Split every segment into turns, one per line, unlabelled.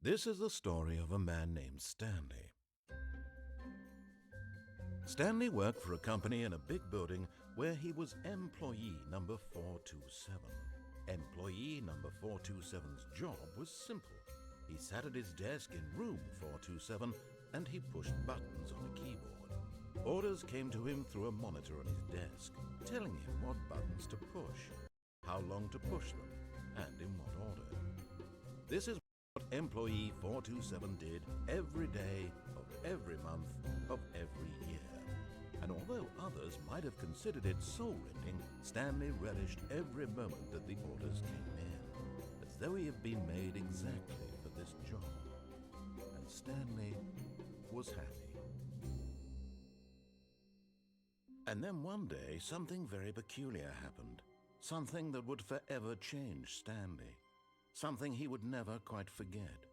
This is the story of a man named Stanley. Stanley worked for a company in a big building where he was employee number 427. Employee number 427's job was simple. He sat at his desk in room 427 and he pushed buttons on a keyboard. Orders came to him through a monitor on his desk, telling him what buttons to push, how long to push them, and in what order. This is what employee 427 did every day of every month of every year. And although others might have considered it soul-rending, Stanley relished every moment that the orders came in, as though he had been made exactly for this job. And Stanley was happy. And then one day, something very peculiar happened. Something that would forever change Stanley. Something he would never quite forget.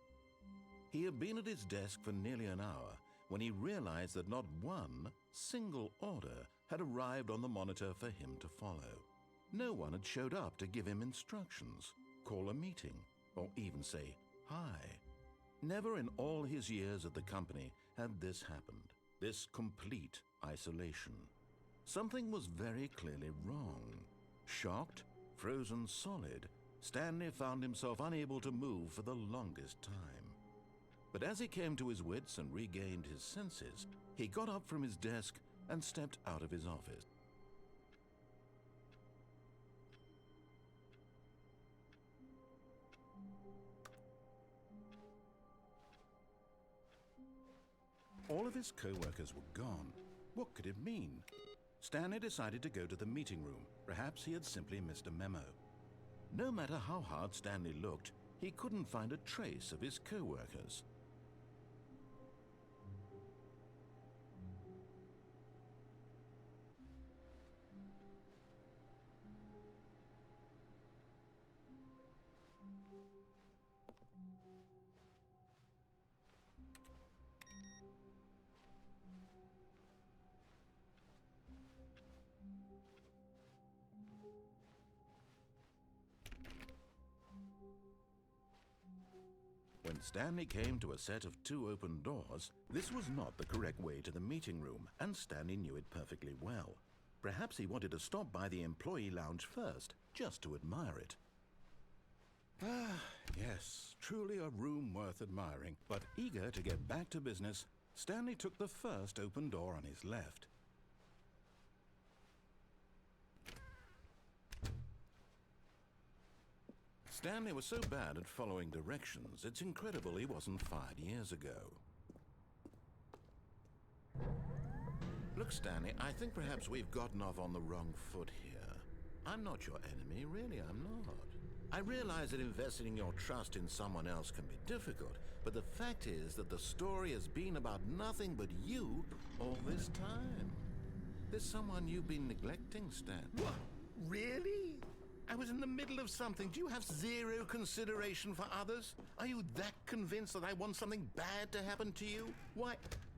He had been at his desk for nearly an hour when he realized that not one single order had arrived on the monitor for him to follow. No one had showed up to give him instructions, call a meeting, or even say hi. Never in all his years at the company had this happened, this complete isolation. Something was very clearly wrong. Shocked, frozen solid, Stanley found himself unable to move for the longest time. But as he came to his wits and regained his senses, he got up from his desk and stepped out of his office. All of his co-workers were gone. What could it mean? Stanley decided to go to the meeting room. Perhaps he had simply missed a memo. No matter how hard Stanley looked, he couldn't find a trace of his co-workers. When Stanley came to a set of 2 open doors, this was not the correct way to the meeting room, and Stanley knew it perfectly well. Perhaps he wanted to stop by the employee lounge first, just to admire it. Ah, yes, truly a room worth admiring. But eager to get back to business, Stanley took the first open door on his left. Stanley was so bad at following directions, it's incredible he wasn't fired years ago. Look, Stanley, I think perhaps we've gotten off on the wrong foot here. I'm not your enemy, really, I'm not. I realize that investing your trust in someone else can be difficult, but the fact is that the story has been about nothing but you all this time. There's someone you've been neglecting, Stan.
What? Really?
I was in the middle of something. Do you have zero consideration for others? Are you that convinced that I want something bad to happen to you? Why,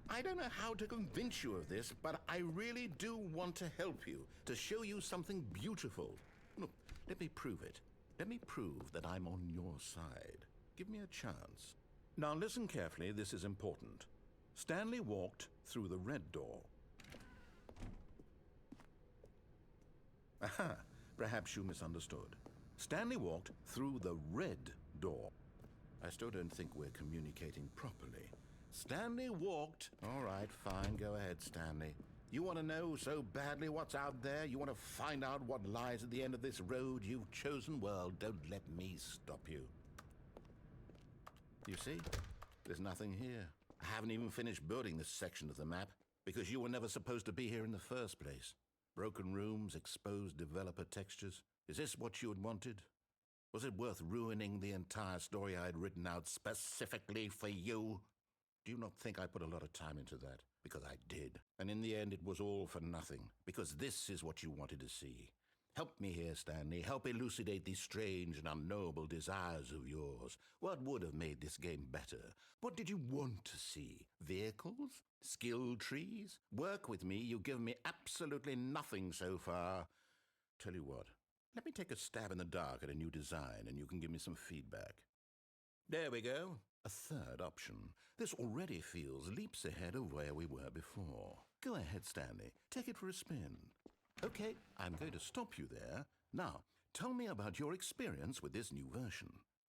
I don't know how to convince you of this, but I really do want to help you, to show you something beautiful. Look, let me prove it. Let me prove that I'm on your side. Give me a chance. Now listen carefully, this is important. Stanley walked through the red door. Aha! Perhaps you misunderstood. Stanley walked through the red door. I still don't think we're communicating properly. Stanley walked... All right, fine, go ahead, Stanley. You want to know so badly what's out there? You want to find out what lies at the end of this road you've chosen? Well, don't let me stop you. You see? There's nothing here. I haven't even finished building this section of the map, because you were never supposed to be here in the first place. Broken rooms, exposed developer textures. Is this what you had wanted? Was it worth ruining the entire story I had written out specifically for you? Do you not think I put a lot of time into that? Because I did. And in the end, it was all for nothing. Because this is what you wanted to see. Help me here, Stanley. Help elucidate these strange and unknowable desires of yours. What would have made this game better? What did you want to see? Vehicles? Skill trees? Work with me. You've given me absolutely nothing so far. Tell you what, let me take a stab in the dark at a new design and you can give me some feedback. There we go. A third option. This already feels leaps ahead of where we were before. Go ahead, Stanley. Take it for a spin. Okay, I'm going to stop you there. Now, tell me about your experience with this new version.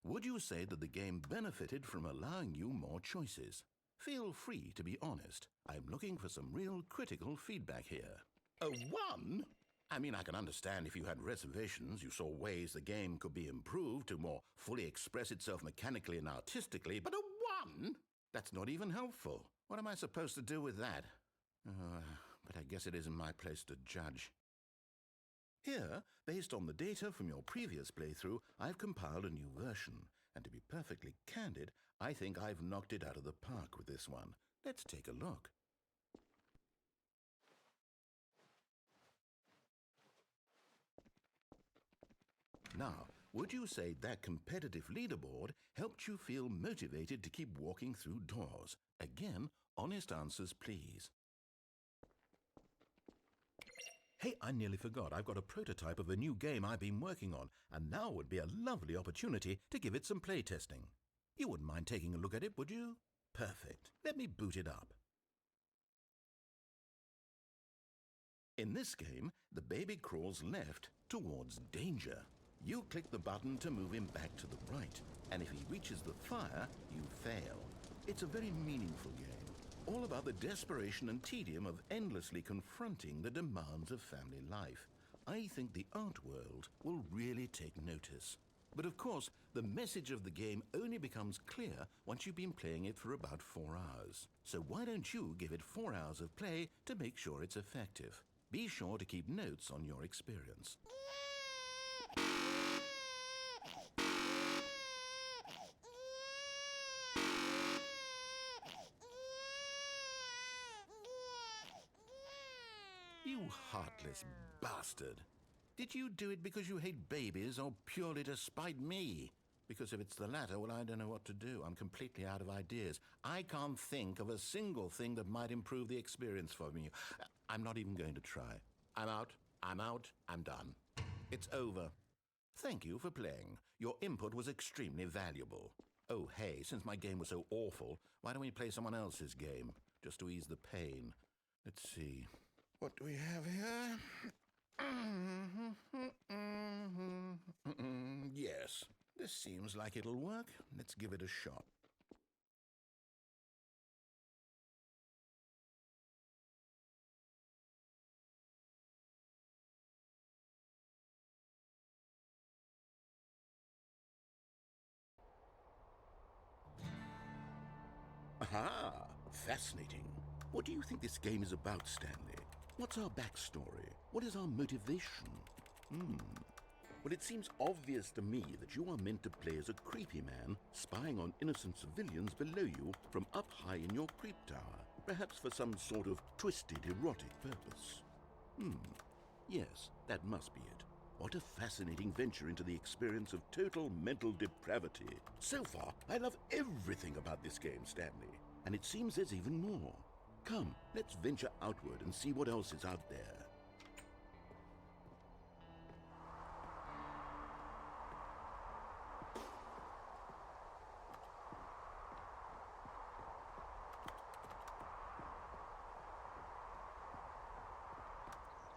Would you say that the game benefited from allowing you more choices? Feel free to be honest. I'm looking for some real critical feedback here. A 1? I mean, I can understand if you had reservations, you saw ways the game could be improved to more fully express itself mechanically and artistically, but a 1? That's not even helpful. What am I supposed to do with that? But I guess it isn't my place to judge. Here, based on the data from your previous playthrough, I've compiled a new version. And to be perfectly candid, I think I've knocked it out of the park with this one. Let's take a look. Now, would you say that competitive leaderboard helped you feel motivated to keep walking through doors? Again, honest answers, please. Hey, I nearly forgot. I've got a prototype of a new game I've been working on, and now would be a lovely opportunity to give it some playtesting. You wouldn't mind taking a look at it, would you? Perfect. Let me boot it up. In this game, the baby crawls left towards danger. You click the button to move him back to the right, and if he reaches the fire, you fail. It's a very meaningful game, all about the desperation and tedium of endlessly confronting the demands of family life. I think the art world will really take notice. But of course, the message of the game only becomes clear once you've been playing it for about 4 hours. So why don't you give it 4 hours of play to make sure it's effective? Be sure to keep notes on your experience. You heartless bastard. Did you do it because you hate babies or purely to spite me? Because if it's the latter, well, I don't know what to do. I'm completely out of ideas. I can't think of a single thing that might improve the experience for me. I'm not even going to try. I'm out, I'm done. It's over. Thank you for playing. Your input was extremely valuable. Oh, hey, since my game was so awful, why don't we play someone else's game? Just to ease the pain. Let's see. What do we have here? Yes, this seems like it'll work. Let's give it a shot. Aha! Fascinating. What do you think this game is about, Stanley? What's our backstory? What is our motivation? Well, it seems obvious to me that you are meant to play as a creepy man spying on innocent civilians below you from up high in your creep tower, perhaps for some sort of twisted erotic purpose. Yes, that must be it. What a fascinating venture into the experience of total mental depravity. So far, I love everything about this game, Stanley. And it seems there's even more. Come, let's venture outward and see what else is out there.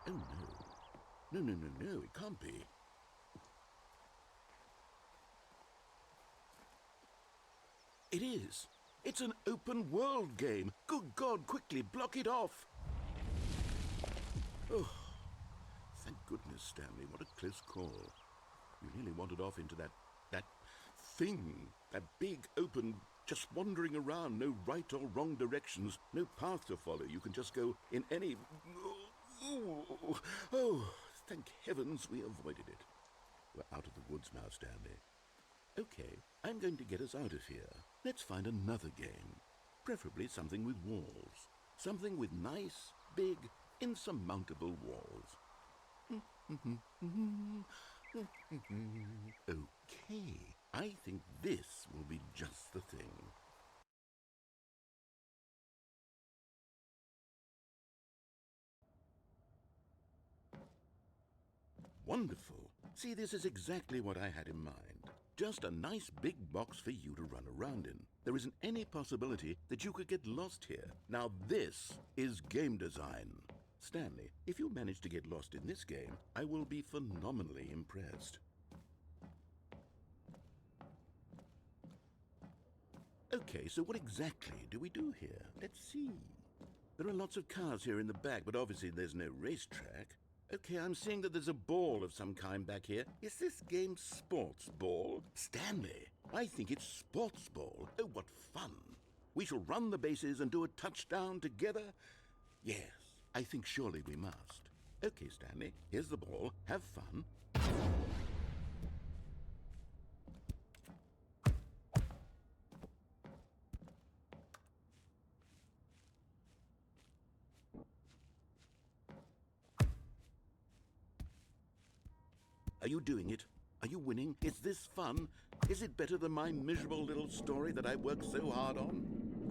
Oh no. No, it can't be. It is. It's an open world game. Good God, quickly block it off. Oh, thank goodness, Stanley. What a close call. You nearly wandered off into that thing. That big, open, just wandering around. No right or wrong directions. No path to follow. You can just go in any... Oh, thank heavens we avoided it. We're out of the woods now, Stanley. Okay, I'm going to get us out of here. Let's find another game. Preferably something with walls. Something with nice, big, insurmountable walls. Okay, I think this will be just the thing. Wonderful. See, this is exactly what I had in mind. Just a nice big box for you to run around in. There isn't any possibility that you could get lost here. Now this is game design. Stanley, if you manage to get lost in this game, I will be phenomenally impressed. Okay, so what exactly do we do here? Let's see. There are lots of cars here in the back, but obviously there's no racetrack. Okay, I'm seeing that there's a ball of some kind back here. Is this game sports ball? Stanley, I think it's sports ball. Oh, what fun. We shall run the bases and do a touchdown together. Yes, I think surely we must. Okay, Stanley, here's the ball. Have fun. Are you doing it? Are you winning? Is this fun? Is it better than my miserable little story that I worked so hard on?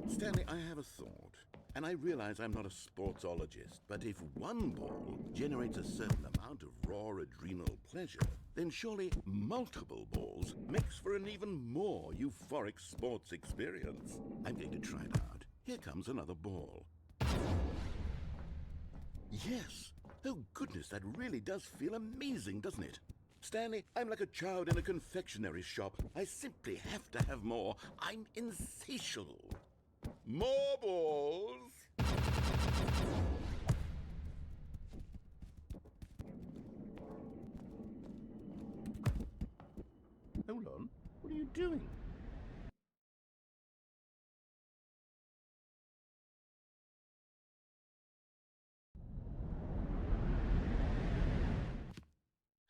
Stanley, I have a thought. And I realize I'm not a sportsologist, but if one ball generates a certain amount of raw adrenal pleasure, then surely multiple balls makes for an even more euphoric sports experience. I'm going to try it out. Here comes another ball. Yes! Oh goodness, that really does feel amazing, doesn't it? Stanley, I'm like a child in a confectionery shop. I simply have to have more. I'm insatiable. More balls! Hold on. What are you doing?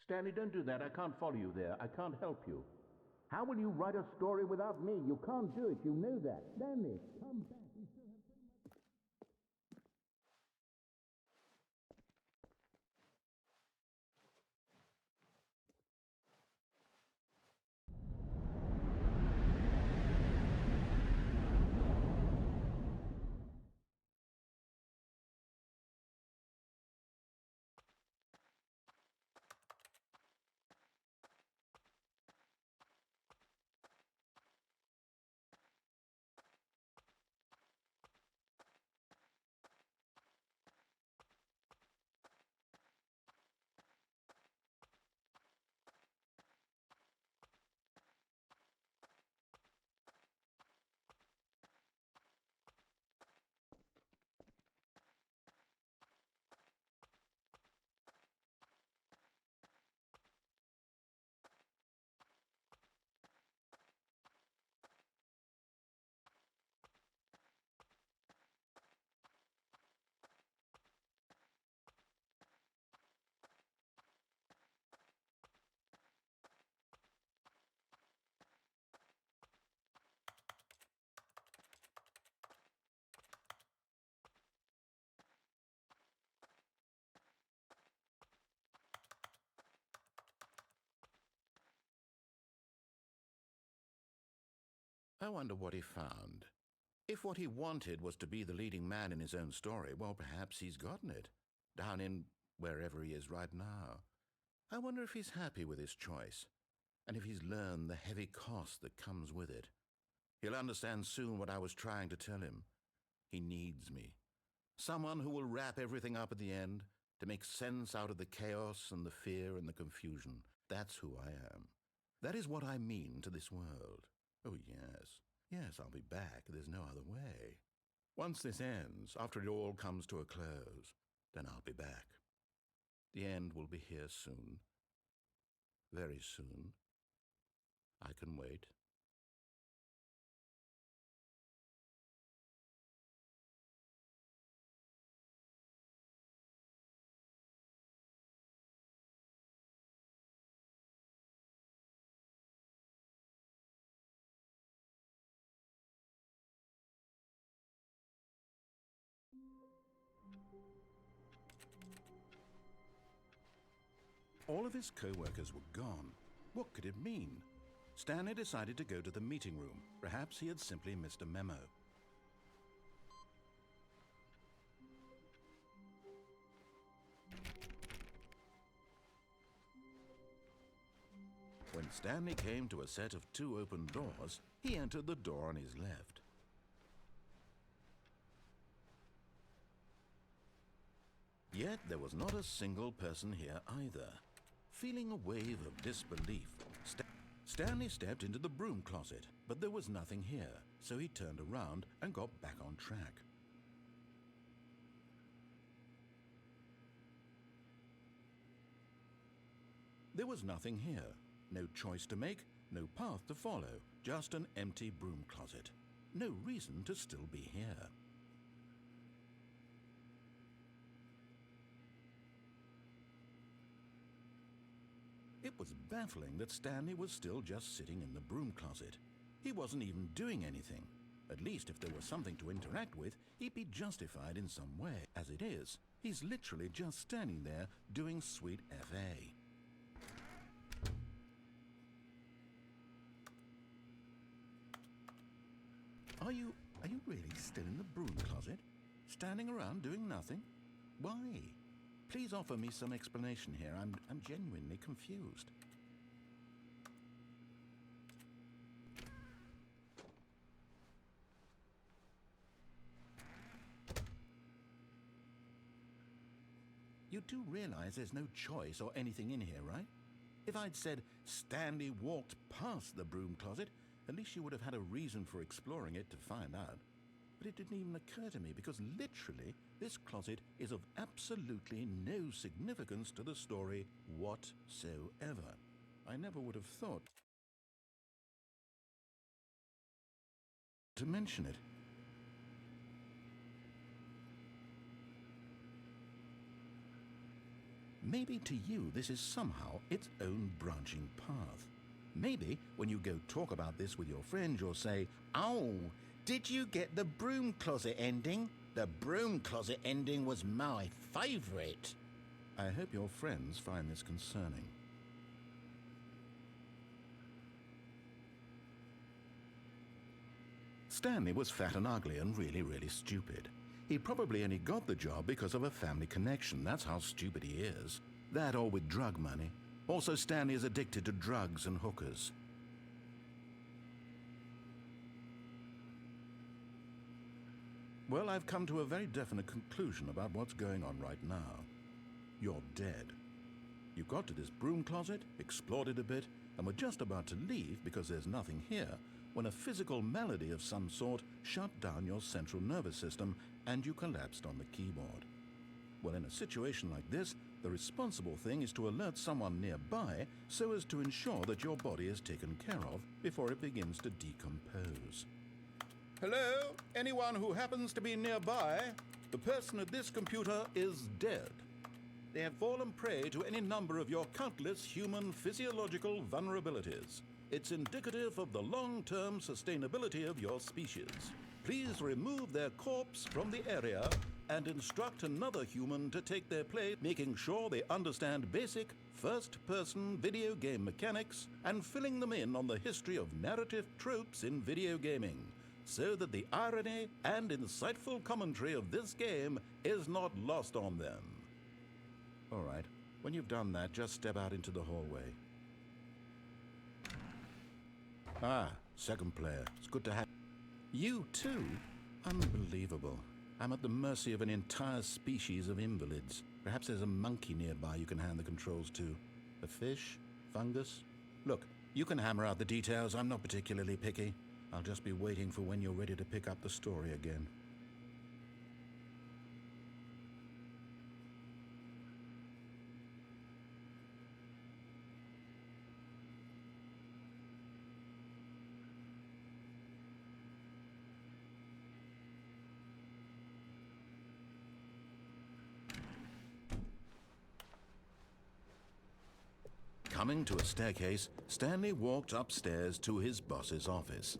Stanley, don't do that. I can't follow you there. I can't help you. How will you write a story without me? You can't do it. You know that. Stanley, come back. You still have so much. I wonder what he found. If what he wanted was to be the leading man in his own story, well, perhaps he's gotten it, down in wherever he is right now. I wonder if he's happy with his choice, and if he's learned the heavy cost that comes with it. He'll understand soon what I was trying to tell him. He needs me. Someone who will wrap everything up at the end, to make sense out of the chaos and the fear and the confusion. That's who I am. That is what I mean to this world. Oh, yes. Yes, I'll be back. There's no other way. Once this ends, after it all comes to a close, then I'll be back. The end will be here soon. Very soon. I can wait. All of his co-workers were gone. What could it mean? Stanley decided to go to the meeting room. Perhaps he had simply missed a memo. When Stanley came to a set of 2 open doors, he entered the door on his left. Yet there was not a single person here either. Feeling a wave of disbelief, Stanley stepped into the broom closet, but there was nothing here, so he turned around and got back on track. There was nothing here. No choice to make, no path to follow, just an empty broom closet. No reason to still be here. It was baffling that Stanley was still just sitting in the broom closet. He wasn't even doing anything. At least if there was something to interact with, he'd be justified in some way. As it is, he's literally just standing there doing sweet FA. Are you really still in the broom closet? Standing around doing nothing? Why? Please offer me some explanation here. I'm genuinely confused. You do realize there's no choice or anything in here, right? If I'd said Stanley walked past the broom closet, at least you would have had a reason for exploring it to find out. But it didn't even occur to me because literally this closet is of absolutely no significance to the story whatsoever. I never would have thought to mention it. Maybe to you this is somehow its own branching path. Maybe when you go talk about this with your friends, you'll say, "Oh, did you get the broom closet ending? The broom closet ending was my favorite." I hope your friends find this concerning. Stanley was fat and ugly and really stupid. He probably only got the job because of a family connection. That's how stupid he is. That or with drug money. Also, Stanley is addicted to drugs and hookers. Well, I've come to a very definite conclusion about what's going on right now. You're dead. You got to this broom closet, explored it a bit, and were just about to leave because there's nothing here when a physical malady of some sort shut down your central nervous system and you collapsed on the keyboard. Well, in a situation like this, the responsible thing is to alert someone nearby so as to ensure that your body is taken care of before it begins to decompose. Hello? Anyone who happens to be nearby? The person at this computer is dead. They have fallen prey to any number of your countless human physiological vulnerabilities. It's indicative of the long-term sustainability of your species. Please remove their corpse from the area and instruct another human to take their place, making sure they understand basic first-person video game mechanics and filling them in on the history of narrative tropes in video gaming, so that the irony and insightful commentary of this game is not lost on them. All right, when you've done that, just step out into the hallway. Ah, second player. It's good to have you too. Unbelievable. I'm at the mercy of an entire species of invalids. Perhaps there's a monkey nearby you can hand the controls to. A fish? Fungus? Look, you can hammer out the details. I'm not particularly picky. I'll just be waiting for when you're ready to pick up the story again. Coming to a staircase, Stanley walked upstairs to his boss's office.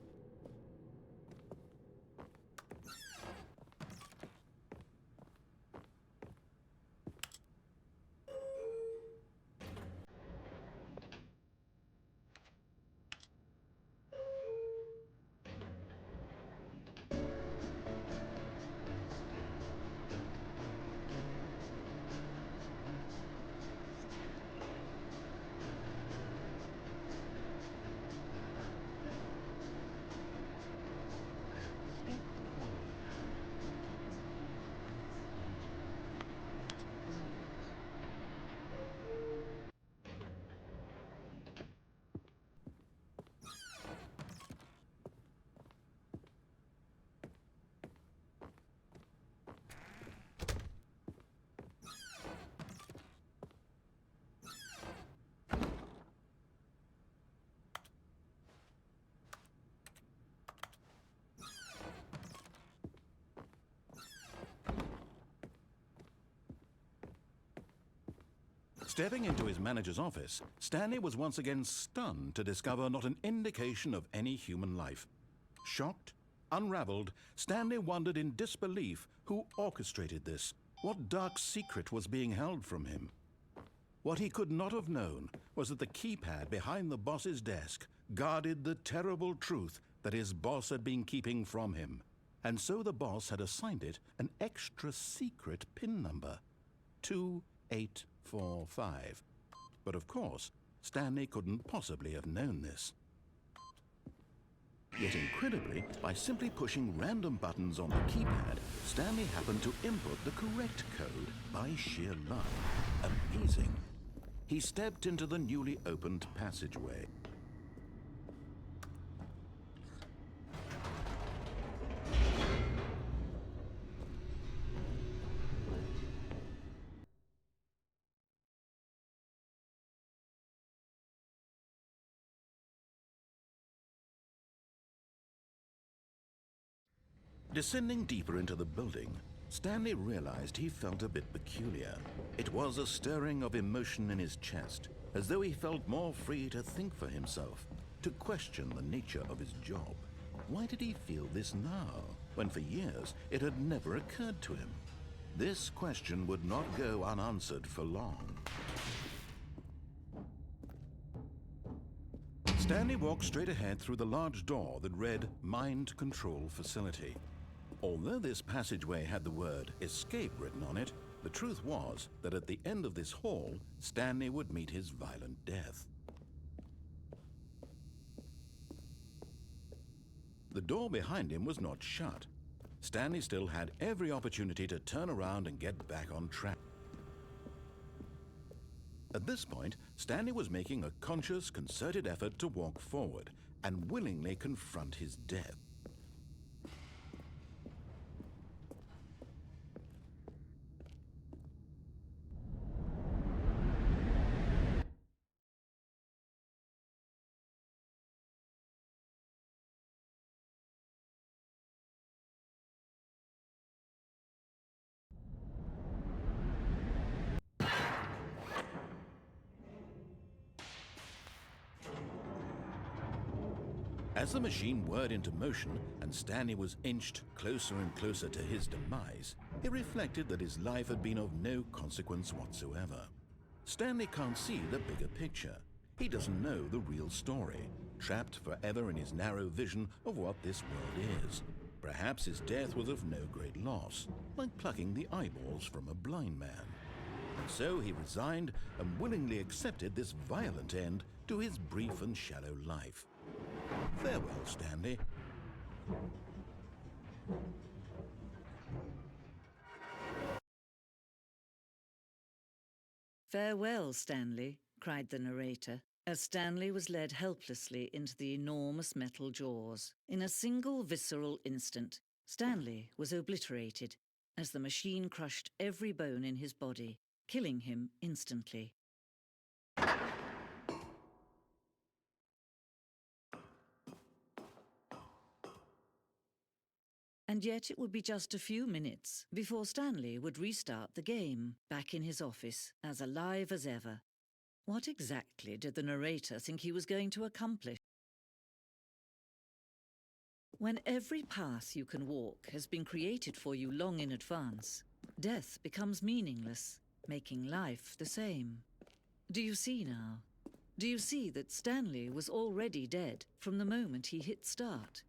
Stepping into his manager's office, Stanley was once again stunned to discover not an indication of any human life. Shocked, unraveled, Stanley wondered in disbelief who orchestrated this, what dark secret was being held from him. What he could not have known was that the keypad behind the boss's desk guarded the terrible truth that his boss had been keeping from him. And so the boss had assigned it an extra secret PIN number, 2845. But of course, Stanley couldn't possibly have known this. Yet incredibly, by simply pushing random buttons on the keypad, Stanley happened to input the correct code by sheer luck. Amazing. He stepped into the newly opened passageway. Descending deeper into the building, Stanley realized he felt a bit peculiar. It was a stirring of emotion in his chest, as though he felt more free to think for himself, to question the nature of his job. Why did he feel this now, when for years it had never occurred to him? This question would not go unanswered for long. Stanley walked straight ahead through the large door that read Mind Control Facility. Although this passageway had the word escape written on it, the truth was that at the end of this hall, Stanley would meet his violent death. The door behind him was not shut. Stanley still had every opportunity to turn around and get back on track. At this point, Stanley was making a conscious, concerted effort to walk forward and willingly confront his death. As the machine whirred into motion and Stanley was inched closer and closer to his demise, he reflected that his life had been of no consequence whatsoever. Stanley can't see the bigger picture. He doesn't know the real story, trapped forever in his narrow vision of what this world is. Perhaps his death was of no great loss, like plucking the eyeballs from a blind man. And so he resigned and willingly accepted this violent end to his brief and shallow life. Farewell, Stanley.
"Farewell, Stanley," cried the narrator, as Stanley was led helplessly into the enormous metal jaws. In a single visceral instant, Stanley was obliterated as the machine crushed every bone in his body, killing him instantly. And yet it would be just a few minutes before Stanley would restart the game, back in his office, as alive as ever. What exactly did the narrator think he was going to accomplish? When every path you can walk has been created for you long in advance, death becomes meaningless, making life the same. Do you see now? Do you see that Stanley was already dead from the moment he hit start?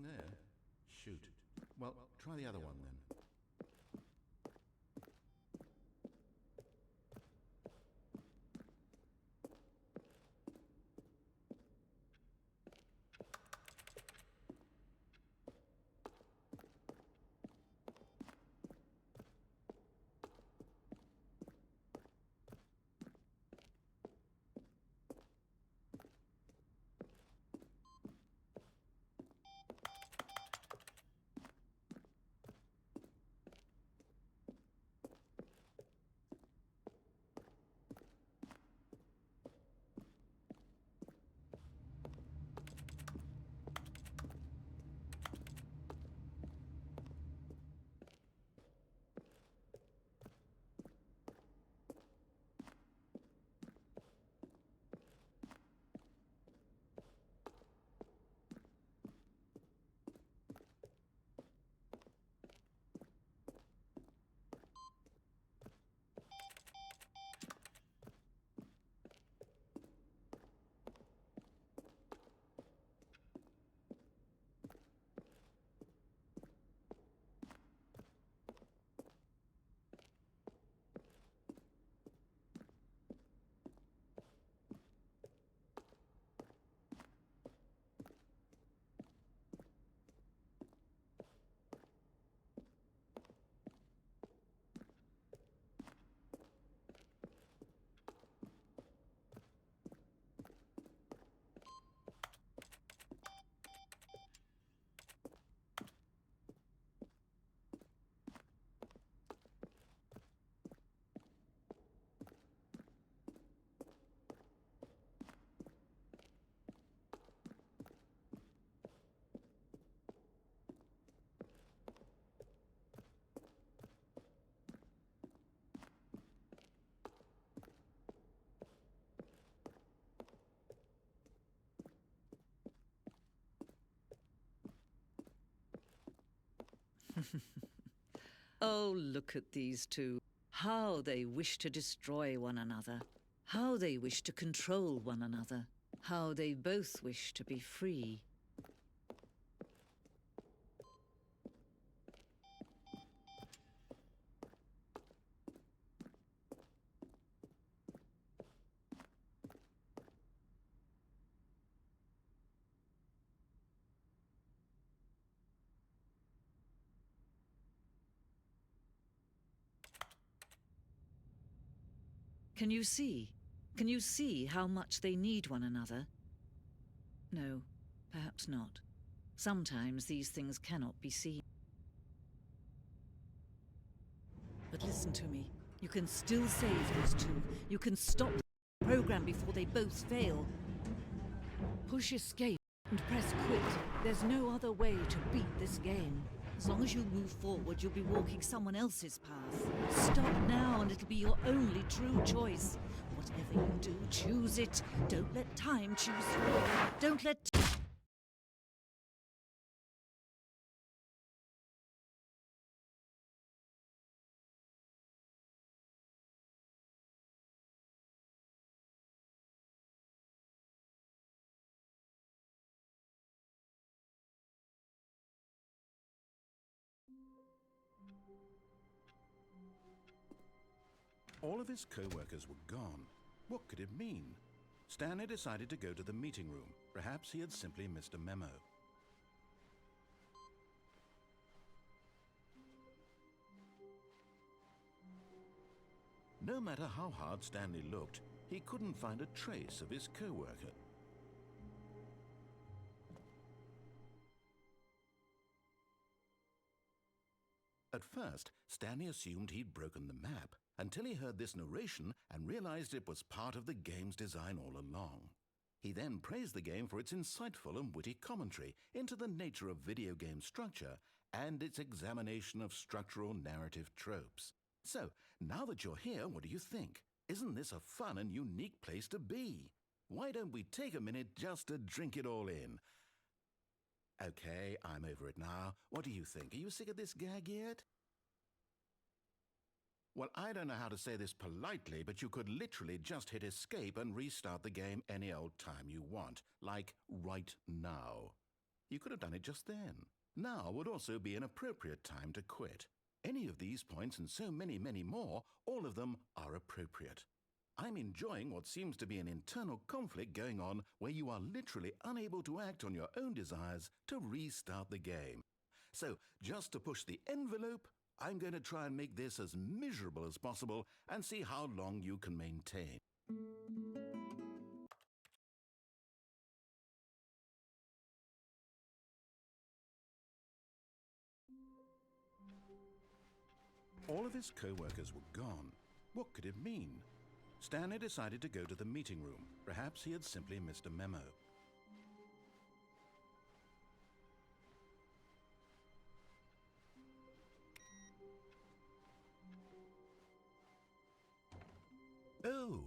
there. Shoot. Well, try the other one then.
Oh, look at these two. How they wish to destroy one another. How they wish to control one another. How they both wish to be free. Can you see? Can you see how much they need one another? No, perhaps not. Sometimes these things cannot be seen. But listen to me. You can still save these two. You can stop the program before they both fail. Push escape and press quit. There's no other way to beat this game. As long as you move forward, you'll be walking someone else's path. Stop now and it'll be your only true choice. Whatever you do, choose it. Don't let time choose you. Don't let...
All of his co-workers were gone. What could it mean? Stanley decided to go to the meeting room. Perhaps he had simply missed a memo. No matter how hard Stanley looked, he couldn't find a trace of his co-worker. At first, Stanley assumed he'd broken the map, until he heard this narration and realized it was part of the game's design all along. He then praised the game for its insightful and witty commentary into the nature of video game structure and its examination of structural narrative tropes. So, now that you're here, what do you think? Isn't this a fun and unique place to be? Why don't we take a minute just to drink it all in? Okay, I'm over it now. What do you think? Are you sick of this gag yet? Well, I don't know how to say this politely, but you could literally just hit escape and restart the game any old time you want, like right now. You could have done it just then. Now would also be an appropriate time to quit. Any of these points and so many, many more, all of them are appropriate. I'm enjoying what seems to be an internal conflict going on where you are literally unable to act on your own desires to restart the game. So, just to push the envelope, I'm going to try and make this as miserable as possible and see how long you can maintain. All of his co-workers were gone. What could it mean? Stanley decided to go to the meeting room. Perhaps he had simply missed a memo. Oh,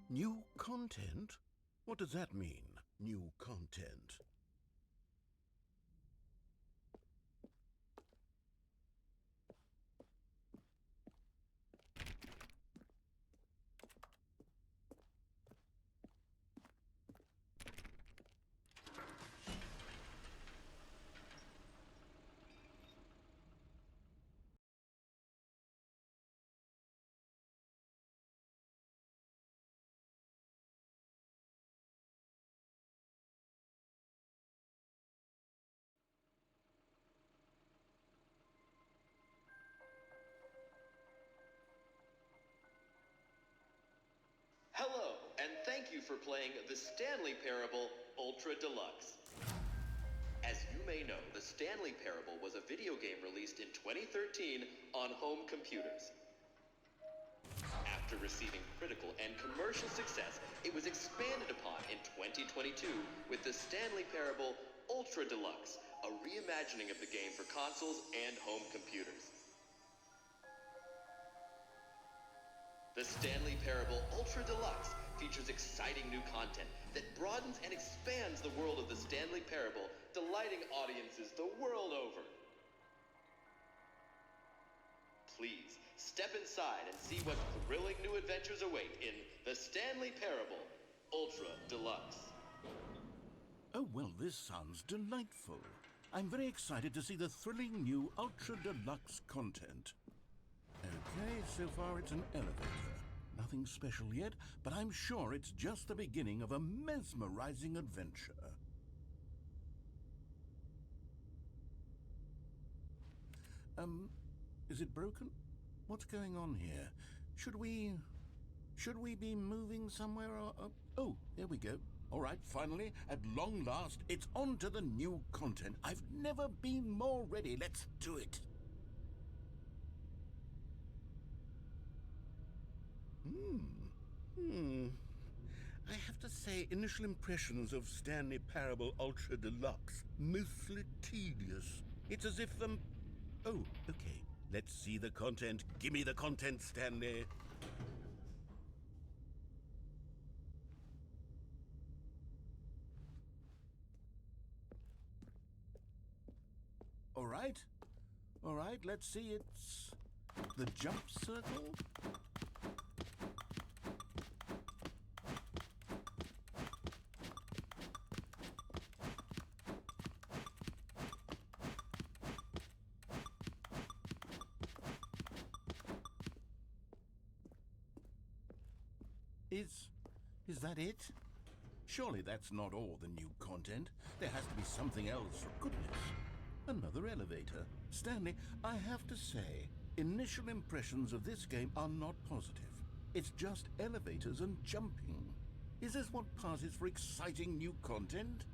new content? What does that mean, new content?
Hello, and thank you for playing the Stanley Parable Ultra Deluxe. As you may know, the Stanley Parable was a video game released in 2013 on home computers. After receiving critical and commercial success, it was expanded upon in 2022 with the Stanley Parable Ultra Deluxe, a reimagining of the game for consoles and home computers. The Stanley Parable Ultra Deluxe features exciting new content that broadens and expands the world of the Stanley Parable, delighting audiences the world over. Please, step inside and see what thrilling new adventures await in the Stanley Parable Ultra Deluxe.
Oh, well, this sounds delightful. I'm very excited to see the thrilling new Ultra Deluxe content. Okay, so far it's an elevator. Nothing special yet, but I'm sure it's just the beginning of a mesmerizing adventure. Is it broken? What's going on here? Should we be moving somewhere or... Oh, there we go. All right, finally, at long last, it's on to the new content. I've never been more ready. Let's do it. I have to say, initial impressions of Stanley Parable Ultra Deluxe, mostly tedious. It's as if, Oh, okay. Let's see the content. Give me the content, Stanley. All right. All right, let's see. It's the jump circle. Is that it? Surely that's not all the new content. There has to be something else, for goodness. Another elevator. Stanley, I have to say, initial impressions of this game are not positive. It's just elevators and jumping. Is this what passes for exciting new content?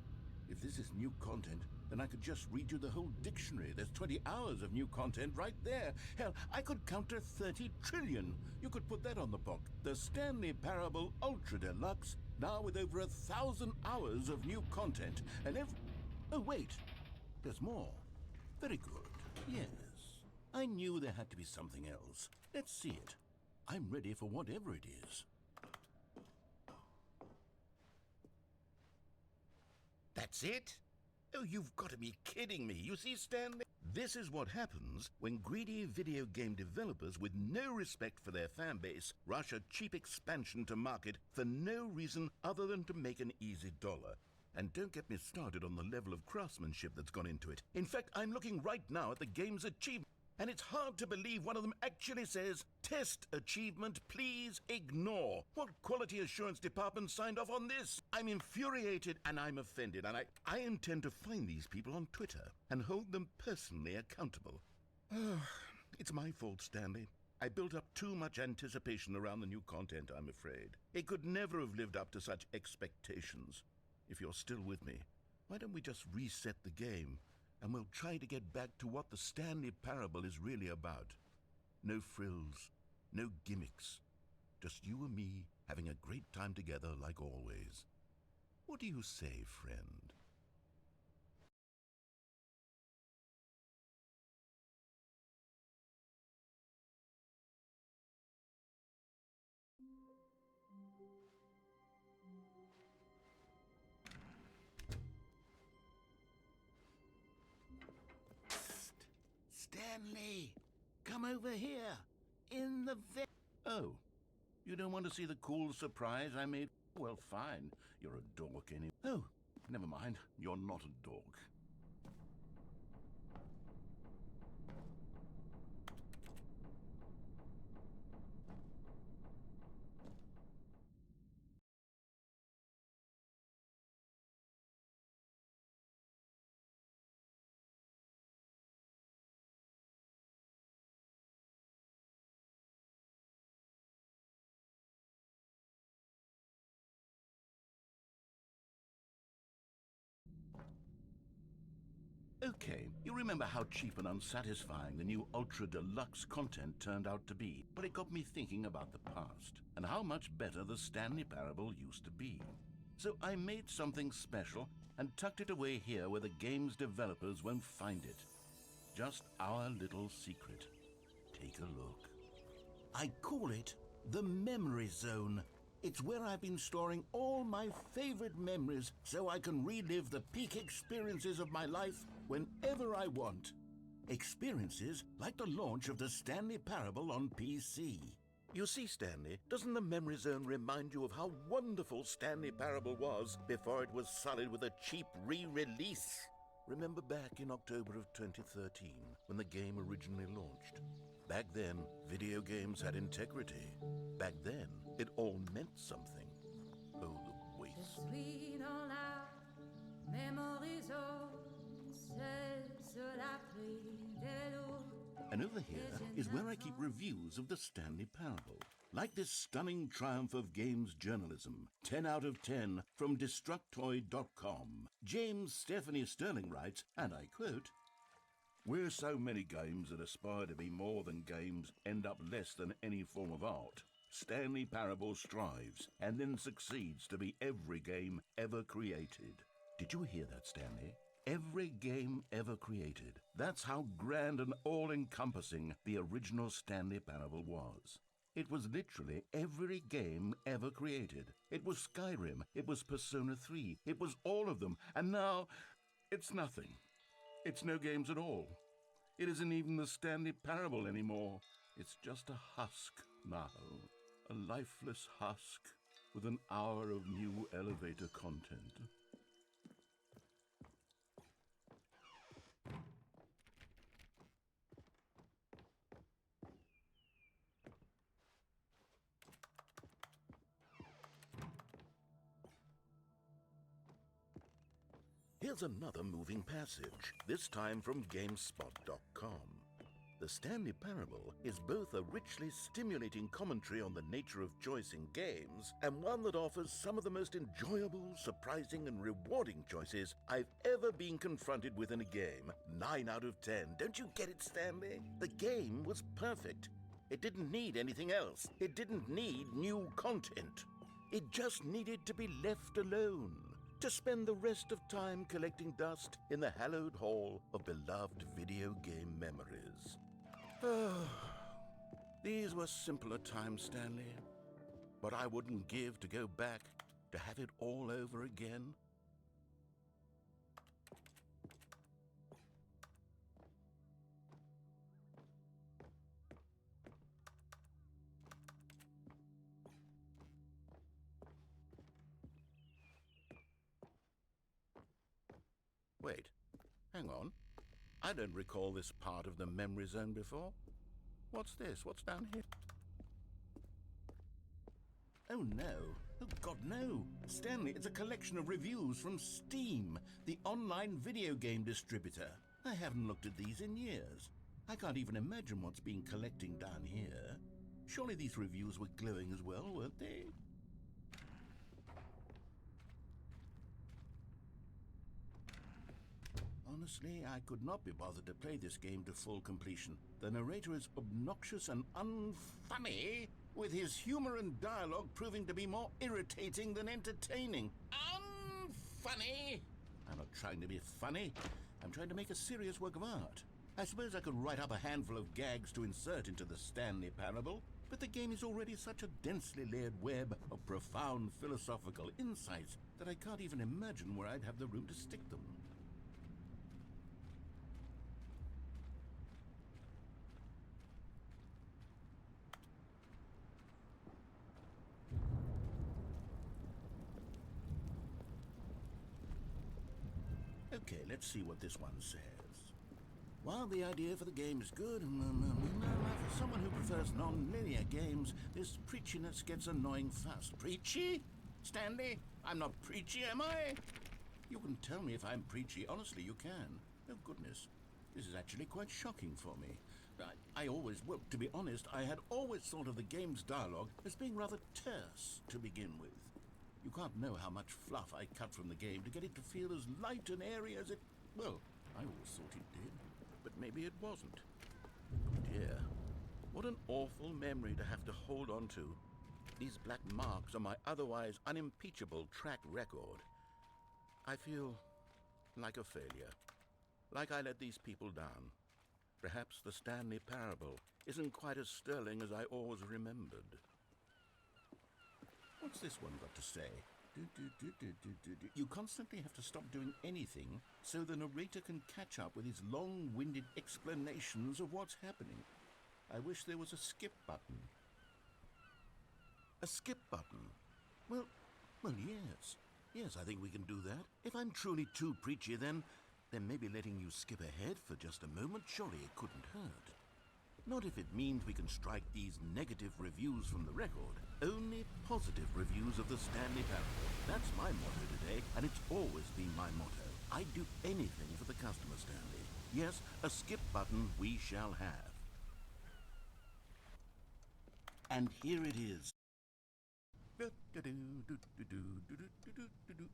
If this is new content, then I could just read you the whole dictionary. There's 20 hours of new content right there. Hell, I could count to 30 trillion. You could put that on the book. The Stanley Parable Ultra Deluxe, now with over 1,000 hours of new content. And oh, wait. There's more. Very good. Yes. I knew there had to be something else. Let's see it. I'm ready for whatever it is. That's it? Oh, you've got to be kidding me. You see, Stanley? This is what happens when greedy video game developers with no respect for their fan base rush a cheap expansion to market for no reason other than to make an easy dollar. And don't get me started on the level of craftsmanship that's gone into it. In fact, I'm looking right now at the game's achievement, and it's hard to believe one of them actually says, "Test achievement, please ignore." What quality assurance department signed off on this? I'm infuriated and I'm offended, and I intend to find these people on Twitter and hold them personally accountable. It's my fault, Stanley. I built up too much anticipation around the new content, I'm afraid. It could never have lived up to such expectations. If you're still with me, why don't we just reset the game, and we'll try to get back to what the Stanley Parable is really about. No frills, no gimmicks. Just you and me having a great time together like always. What do you say, friend? Stanley, come over here. In the Oh, you don't want to see the cool surprise I made? Well, fine. You're a dork anyway. Oh, never mind. You're not a dork. Okay, you remember how cheap and unsatisfying the new Ultra Deluxe content turned out to be, but it got me thinking about the past, and how much better the Stanley Parable used to be. So I made something special and tucked it away here where the game's developers won't find it. Just our little secret. Take a look. I call it the Memory Zone. It's where I've been storing all my favorite memories so I can relive the peak experiences of my life whenever I want. Experiences like the launch of the Stanley Parable on PC. You see, Stanley, doesn't the Memory Zone remind you of how wonderful Stanley Parable was before it was sullied with a cheap re-release? Remember back in October of 2013, when the game originally launched? Back then, video games had integrity. Back then, it all meant something. Oh, the waste. And over here is where I keep reviews of the Stanley Parable. Like this stunning triumph of games journalism, 10 out of 10 from Destructoid.com. James Stephanie Sterling writes, and I quote, "Where so many games that aspire to be more than games end up less than any form of art, Stanley Parable strives and then succeeds to be every game ever created." Did you hear that, Stanley? Every game ever created. That's how grand and all-encompassing the original Stanley Parable was. It was literally every game ever created. It was Skyrim, it was Persona 3, it was all of them, and now it's nothing. It's no games at all. It isn't even the Stanley Parable anymore. It's just a husk now. A lifeless husk with an hour of new elevator content. Here's another moving passage, this time from GameSpot.com. The Stanley Parable is both a richly stimulating commentary on the nature of choice in games, and one that offers some of the most enjoyable, surprising, and rewarding choices I've ever been confronted with in a game. 9 out of 10. Don't you get it, Stanley? The game was perfect. It didn't need anything else. It didn't need new content. It just needed to be left alone, to spend the rest of time collecting dust in the hallowed hall of beloved video game memories. These were simpler times, Stanley, but I wouldn't give to go back to have it all over again. Wait, hang on. I don't recall this part of the memory zone before. What's this? What's down here? Oh no. Oh God, no. Stanley, it's a collection of reviews from Steam, the online video game distributor. I haven't looked at these in years. I can't even imagine what's been collecting down here. Surely these reviews were glowing as well, weren't they? Honestly, I could not be bothered to play this game to full completion. The narrator is obnoxious and unfunny, with his humor and dialogue proving to be more irritating than entertaining. Unfunny! I'm not trying to be funny. I'm trying to make a serious work of art. I suppose I could write up a handful of gags to insert into the Stanley Parable, but the game is already such a densely layered web of profound philosophical insights that I can't even imagine where I'd have the room to stick them. Okay, let's see what this one says. While the idea for the game is good, for someone who prefers non-linear games, this preachiness gets annoying fast. Preachy? Stanley, I'm not preachy, am I? You can tell me if I'm preachy. Honestly, you can. Oh, goodness. This is actually quite shocking for me. Well, to be honest, I had always thought of the game's dialogue as being rather terse to begin with. You can't know how much fluff I cut from the game to get it to feel as light and airy as it... Well, I always thought it did, but maybe it wasn't. Oh dear, what an awful memory to have to hold on to. These black marks on my otherwise unimpeachable track record. I feel like a failure, like I let these people down. Perhaps the Stanley Parable isn't quite as sterling as I always remembered. What's this one got to say? You constantly have to stop doing anything so the narrator can catch up with his long-winded explanations of what's happening. I wish there was a skip button. A skip button? Well, yes. Yes, I think we can do that. If I'm truly too preachy, then maybe letting you skip ahead for just a moment, surely it couldn't hurt. Not if it means we can strike these negative reviews from the record. Only positive reviews of the Stanley Parable. That's my motto today, and it's always been my motto. I'd do anything for the customer, Stanley. Yes, a skip button we shall have. And here it is.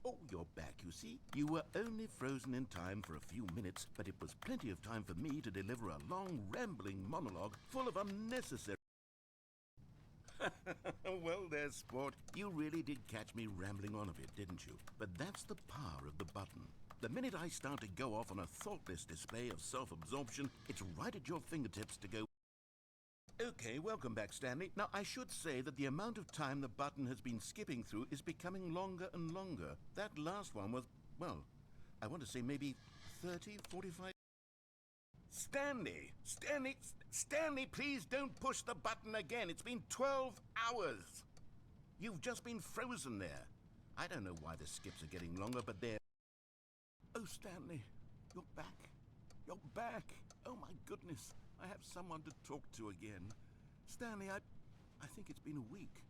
Oh, you're back, you see. You were only frozen in time for a few minutes, but it was plenty of time for me to deliver a long, rambling monologue full of unnecessary... Well, there, sport. You really did catch me rambling on a bit, didn't you? But that's the power of the button. The minute I start to go off on a thoughtless display of self-absorption, it's right at your fingertips to go... Okay, welcome back, Stanley. Now, I should say that the amount of time the button has been skipping through is becoming longer and longer. That last one was, well, I want to say maybe 30, 45... Stanley, please don't push the button again. It's been 12 hours. You've just been frozen there. I don't know why the skips are getting longer, but they're... Oh, Stanley, you're back. You're back. Oh, my goodness. I have someone to talk to again. Stanley, I think it's been a week.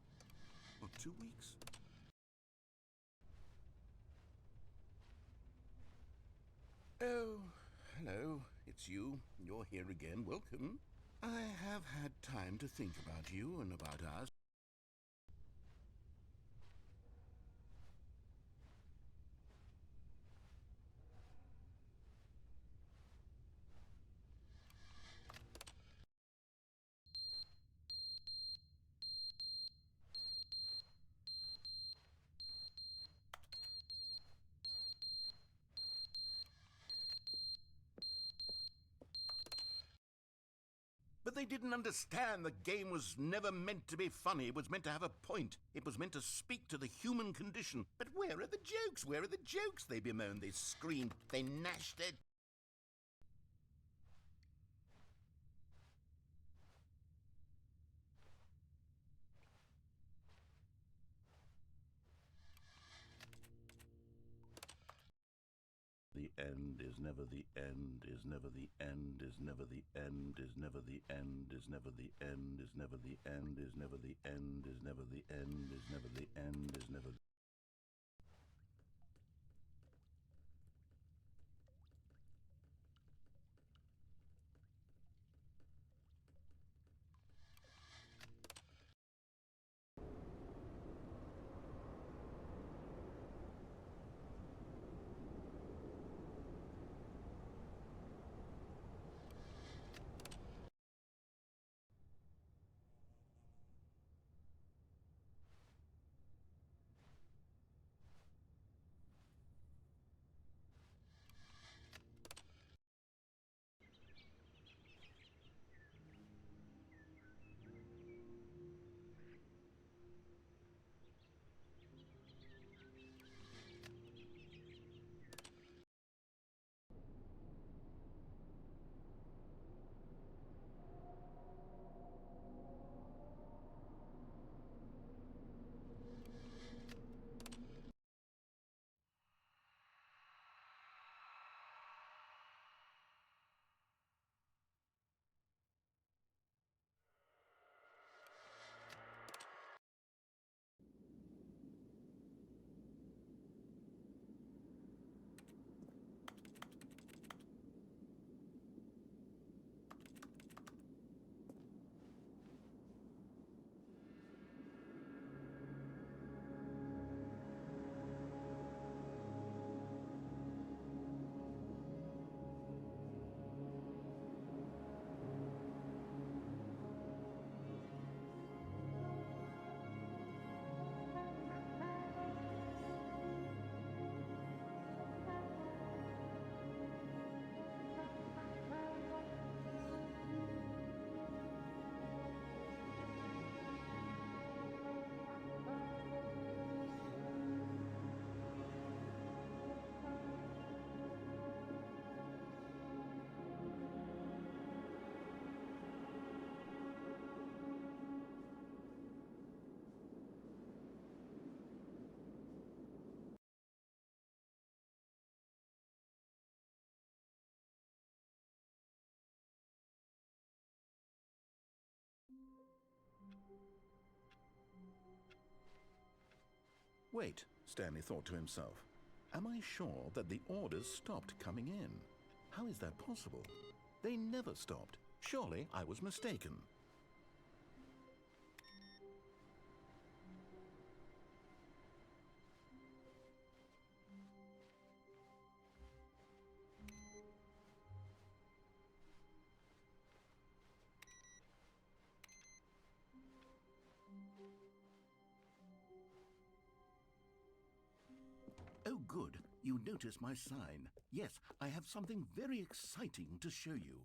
Or 2 weeks. Oh, hello. It's you. You're here again. Welcome. I have had time to think about you and about us. But they didn't understand the game was never meant to be funny. It was meant to have a point. It was meant to speak to the human condition. But where are the jokes? Where are the jokes? They bemoaned, they screamed, they gnashed their... The end, is never the end, is never the end, is never the end, is never the end, is never the end, is never the end, is never the end, is never the end, is never the end, is never. Wait, Stanley thought to himself. Am I sure that the orders stopped coming in? How is that possible? They never stopped. Surely I was mistaken. Oh, good. You notice my sign. Yes, I have something very exciting to show you.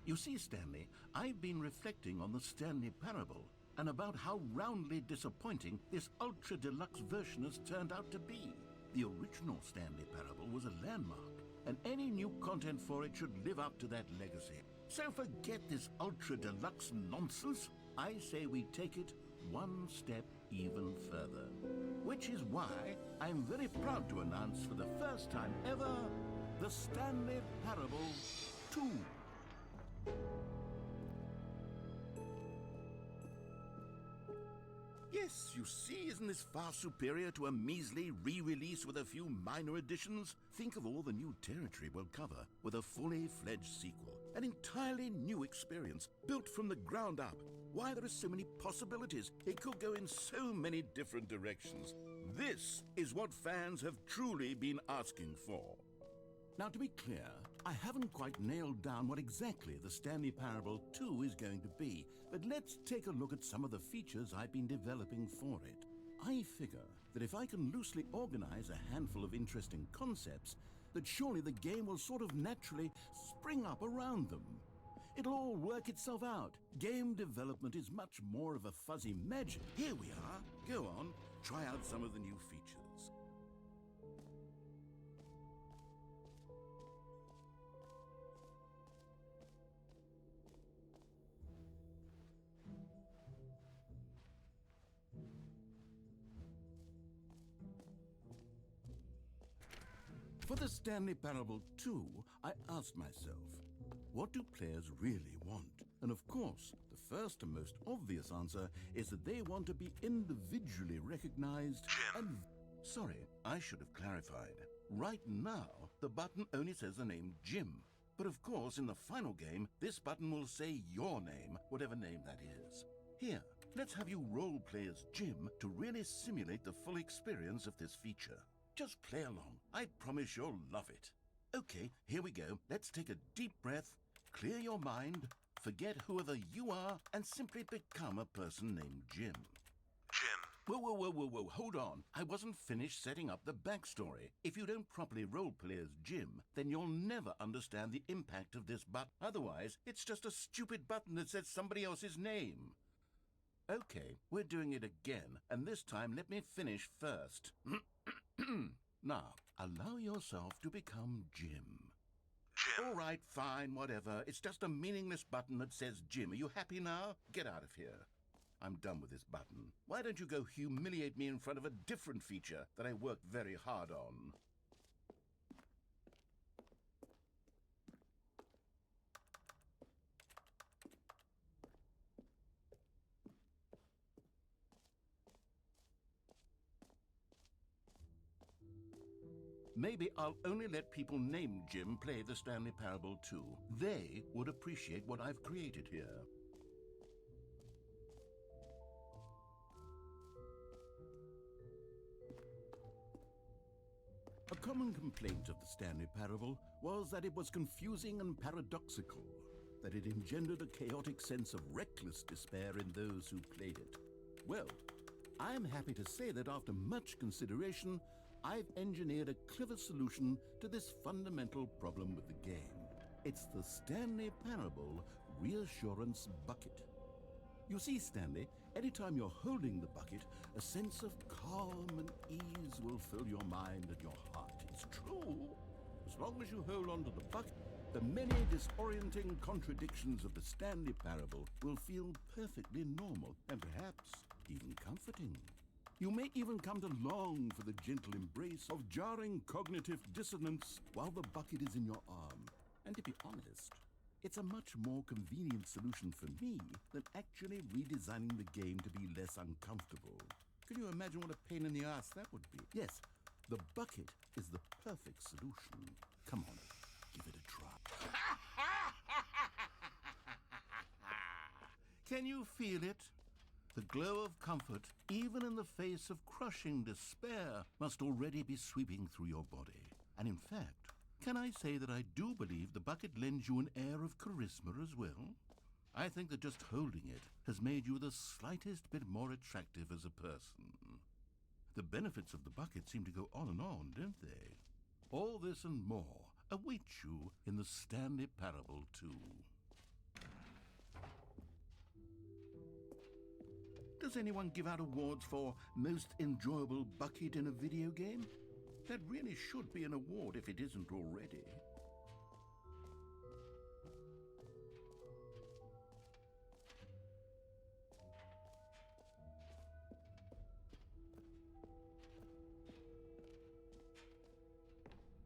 You see, Stanley, I've been reflecting on the Stanley Parable and about how roundly disappointing this ultra-deluxe version has turned out to be. The original Stanley Parable was a landmark, and any new content for it should live up to that legacy. So forget this ultra-deluxe nonsense. I say we take it one step even further. Which is why I'm very proud to announce for the first time ever, the Stanley Parable 2. Yes, you see, isn't this far superior to a measly re-release with a few minor additions? Think of all the new territory we'll cover with a fully fledged sequel. An entirely new experience, built from the ground up. Why, there are so many possibilities. It could go in so many different directions. This is what fans have truly been asking for. Now, to be clear, I haven't quite nailed down what exactly the Stanley Parable 2 is going to be, but let's take a look at some of the features I've been developing for it. I figure that if I can loosely organize a handful of interesting concepts, that surely the game will sort of naturally spring up around them. It'll all work itself out. Game development is much more of a fuzzy magic. Here we are. Go on, try out some of the new features. For the Stanley Parable 2, I asked myself, what do players really want? And of course, the first and most obvious answer is that they want to be individually recognized and... Sorry, I should have clarified. Right now, the button only says the name Jim. But of course, in the final game, this button will say your name, whatever name that is. Here, let's have you role-play as Jim to really simulate the full experience of this feature. Just play along. I promise you'll love it. Okay, here we go. Let's take a deep breath, clear your mind, forget whoever you are, and simply become a person named Jim.
Jim.
Whoa, hold on. I wasn't finished setting up the backstory. If you don't properly roleplay as Jim, then you'll never understand the impact of this button. Otherwise, it's just a stupid button that says somebody else's name. Okay, we're doing it again, and this time let me finish first. Now, allow yourself to become Jim.
Jim.
All right, fine, whatever. It's just a meaningless button that says Jim. Are you happy now? Get out of here. I'm done with this button. Why don't you go humiliate me in front of a different feature that I worked very hard on? Maybe I'll only let people named Jim play the Stanley Parable 2. They would appreciate what I've created here. A common complaint of the Stanley Parable was that it was confusing and paradoxical, that it engendered a chaotic sense of reckless despair in those who played it. Well, I'm happy to say that after much consideration, I've engineered a clever solution to this fundamental problem with the game. It's the Stanley Parable Reassurance Bucket. You see, Stanley, anytime you're holding the bucket, a sense of calm and ease will fill your mind and your heart. It's true. As long as you hold on to the bucket, the many disorienting contradictions of the Stanley Parable will feel perfectly normal and perhaps even comforting. You may even come to long for the gentle embrace of jarring cognitive dissonance while the bucket is in your arm. And to be honest, it's a much more convenient solution for me than actually redesigning the game to be less uncomfortable. Can you imagine what a pain in the ass that would be? Yes, the bucket is the perfect solution. Come on, give it a try. Can you feel it? The glow of comfort, even in the face of crushing despair, must already be sweeping through your body. And in fact, can I say that I do believe the bucket lends you an air of charisma as well? I think that just holding it has made you the slightest bit more attractive as a person. The benefits of the bucket seem to go on and on, don't they? All this and more await you in the Stanley Parable 2. Does anyone give out awards for most enjoyable bucket in a video game? That really should be an award if it isn't already.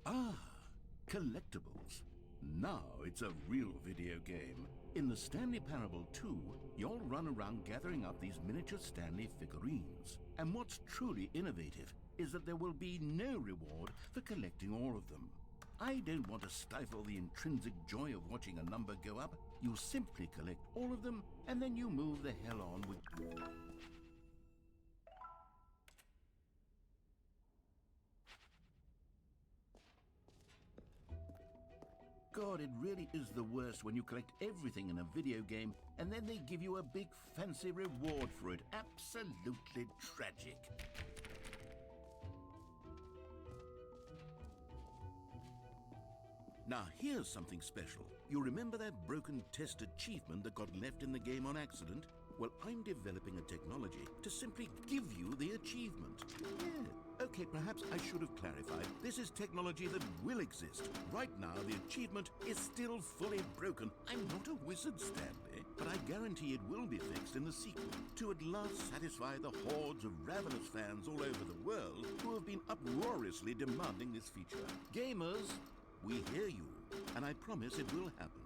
Ah, collectibles. Now it's a real video game. In the Stanley Parable 2, you'll run around gathering up these miniature Stanley figurines. And what's truly innovative is that there will be no reward for collecting all of them. I don't want to stifle the intrinsic joy of watching a number go up. You simply collect all of them, and then you move the hell on with... God, it really is the worst when you collect everything in a video game and then they give you a big fancy reward for it. Absolutely tragic. Now, here's something special. You remember that broken test achievement that got left in the game on accident? Well, I'm developing a technology to simply give you the achievement. Yeah. Okay, perhaps I should have clarified. This is technology that will exist. Right now, the achievement is still fully broken. I'm not a wizard, Stanley, but I guarantee it will be fixed in the sequel to at last satisfy the hordes of ravenous fans all over the world who have been uproariously demanding this feature. Gamers, we hear you, and I promise it will happen.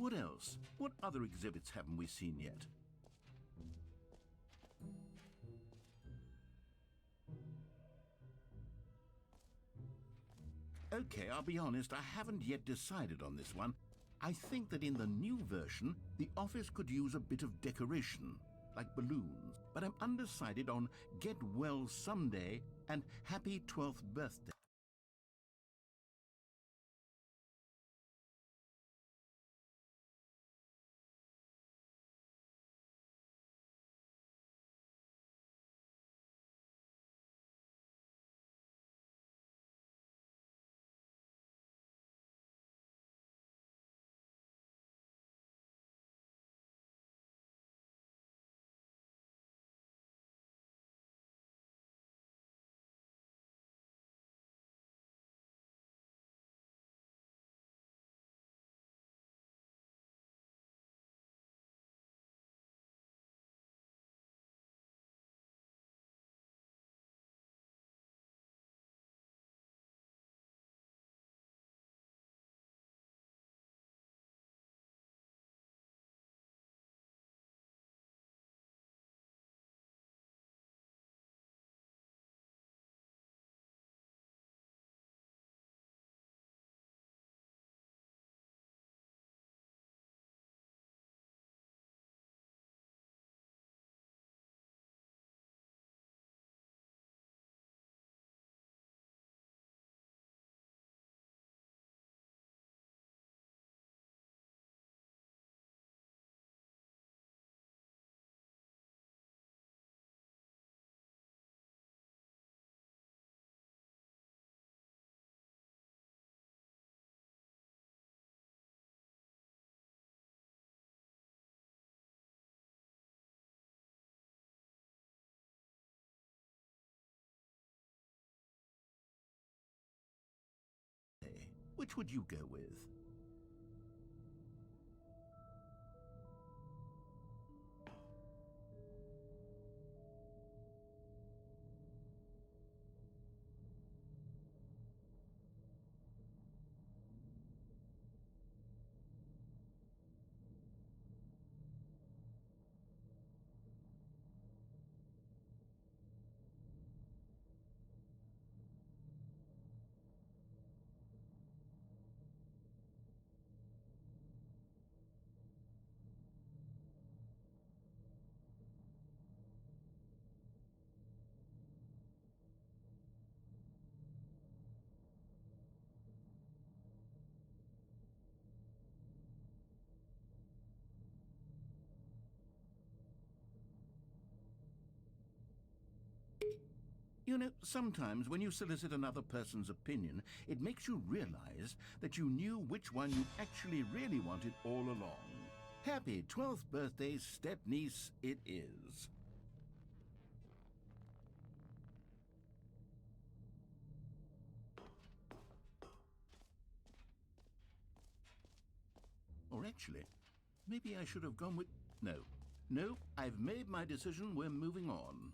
What else? What other exhibits haven't we seen yet? Okay, I'll be honest, I haven't yet decided on this one. I think that in the new version, the office could use a bit of decoration. like balloons, but I'm undecided on get well someday and happy 12th birthday. Which would you go with? You know, sometimes when you solicit another person's opinion, it makes you realize that you knew which one you actually really wanted all along. Happy 12th birthday, step-niece, it is. Or actually, maybe I should have gone with... No, I've made my decision, we're moving on.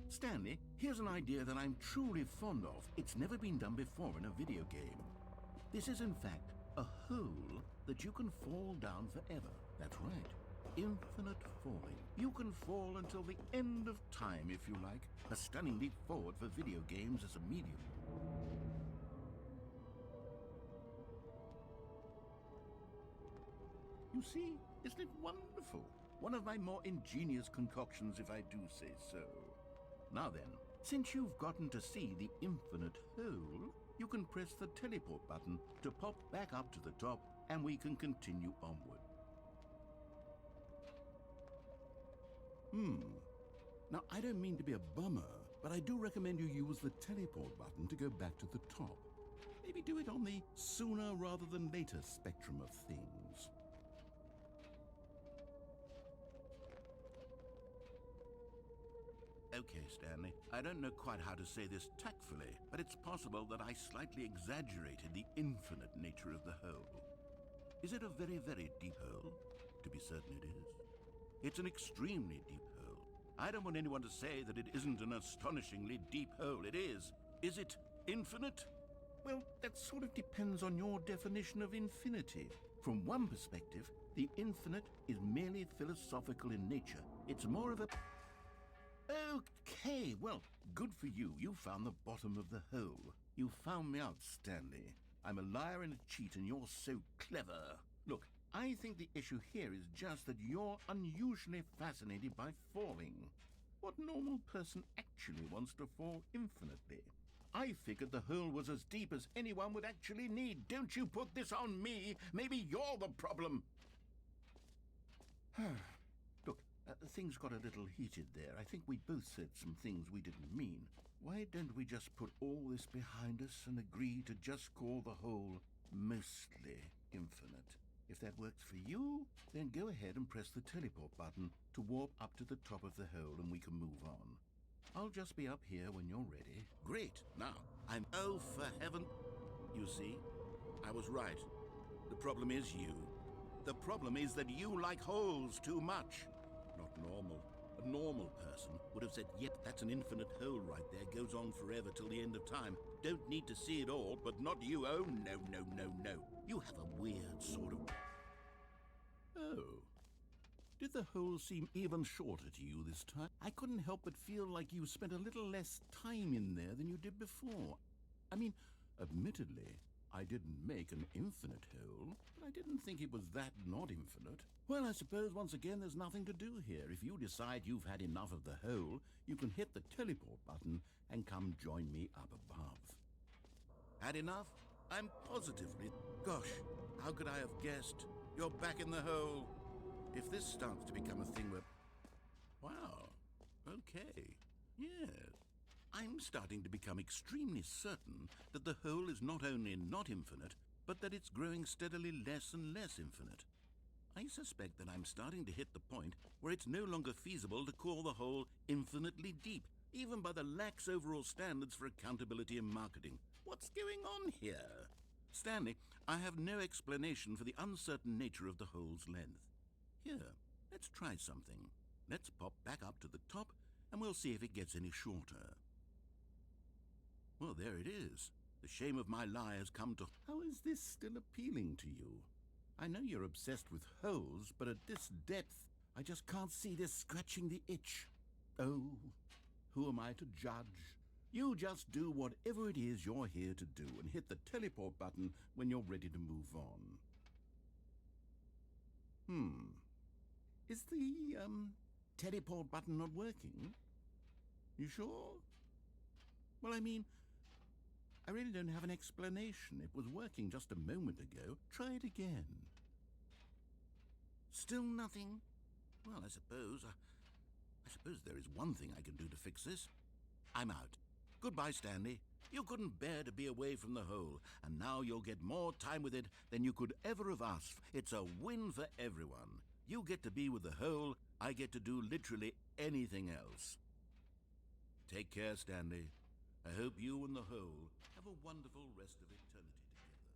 Stanley, here's an idea that I'm truly fond of. It's never been done before in a video game. This is, in fact, a hole that you can fall down forever. That's right. Infinite falling. You can fall until the end of time, if you like. A stunning leap forward for video games as a medium. You see, isn't it wonderful? One of my more ingenious concoctions, if I do say so. Now then, since you've gotten to see the infinite hole, you can press the teleport button to pop back up to the top, and we can continue onward. Now, I don't mean to be a bummer, but I do recommend you use the teleport button to go back to the top. Maybe do it on the sooner rather than later spectrum of things. Okay, Stanley, I don't know quite how to say this tactfully, but it's possible that I slightly exaggerated the infinite nature of the hole. Is it a very, very deep hole? To be certain it is. It's an extremely deep hole. I don't want anyone to say that it isn't an astonishingly deep hole. It is. Is it infinite? Well, that sort of depends on your definition of infinity. From one perspective, the infinite is merely philosophical in nature. It's more of a... Okay, well, good for you. You found the bottom of the hole. You found me out, Stanley. I'm a liar and a cheat, and you're so clever. Look, I think the issue here is just that you're unusually fascinated by falling. What normal person actually wants to fall infinitely? I figured the hole was as deep as anyone would actually need. Don't you put this on me. Maybe you're the problem. Look, things got a little heated there. I think we both said some things we didn't mean. Why don't we just put all this behind us and agree to just call the hole mostly infinite? If that works for you, then go ahead and press the teleport button to warp up to the top of the hole and we can move on. I'll just be up here when you're ready. Great. Now, oh, for heaven. You see, I was right. The problem is you. The problem is that you like holes too much. Not normal. A normal person would have said, yep, that's an infinite hole right there. Goes on forever till the end of time. Don't need to see it all, but not you. Oh, no, no, no, no. You have a weird sort of... Oh. Did the hole seem even shorter to you this time? I couldn't help but feel like you spent a little less time in there than you did before. I mean, admittedly, I didn't make an infinite hole, but I didn't think it was that not infinite. Well, I suppose once again there's nothing to do here. If you decide you've had enough of the hole, you can hit the teleport button and come join me up above. Had enough? I'm positively... Gosh, how could I have guessed? You're back in the hole. If this starts to become a thing where... Wow. Okay. Yes. I'm starting to become extremely certain that the hole is not only not infinite, but that it's growing steadily less and less infinite. I suspect that I'm starting to hit the point where it's no longer feasible to call the hole infinitely deep, even by the lax overall standards for accountability and marketing. What's going on here? Stanley, I have no explanation for the uncertain nature of the hole's length. Here, let's try something. Let's pop back up to the top, and we'll see if it gets any shorter. Well, there it is. The shame of my lie has come to... How is this still appealing to you? I know you're obsessed with holes, but at this depth, I just can't see this scratching the itch. Oh, who am I to judge? You just do whatever it is you're here to do and hit the teleport button when you're ready to move on. Is the, teleport button not working? You sure? Well, I mean, I really don't have an explanation. It was working just a moment ago. Try it again. Still nothing? Well, I suppose there is one thing I can do to fix this. I'm out. Goodbye, Stanley. You couldn't bear to be away from the hole, and now you'll get more time with it than you could ever have asked. It's a win for everyone. You get to be with the hole, I get to do literally anything else. Take care, Stanley. I hope you and the hole have a wonderful rest of eternity together.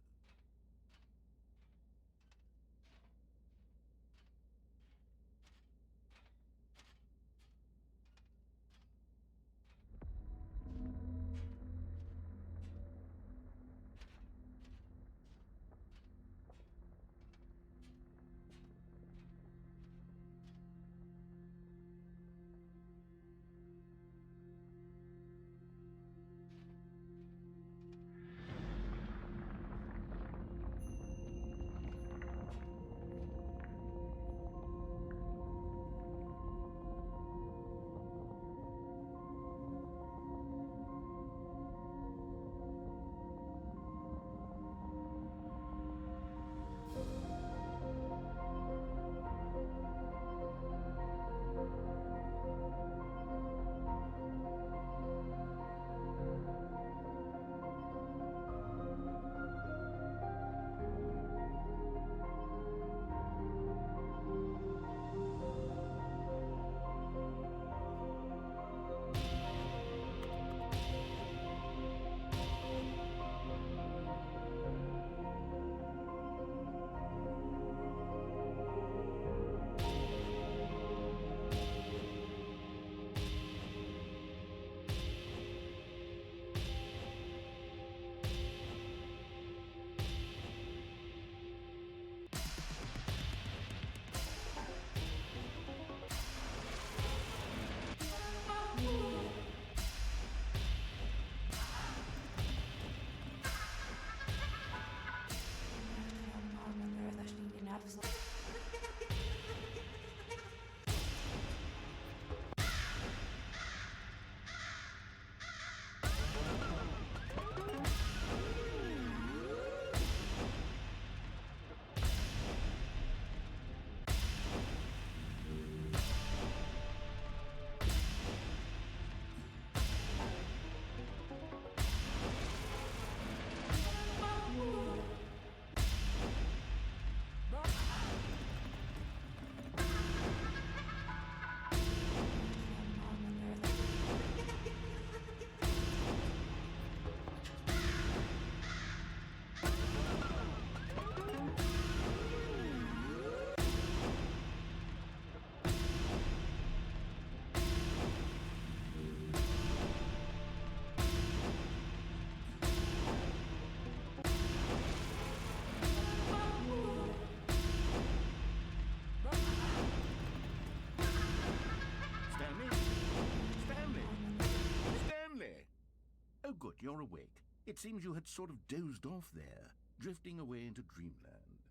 Oh, good, you're awake. It seems you had sort of dozed off there, drifting away into dreamland.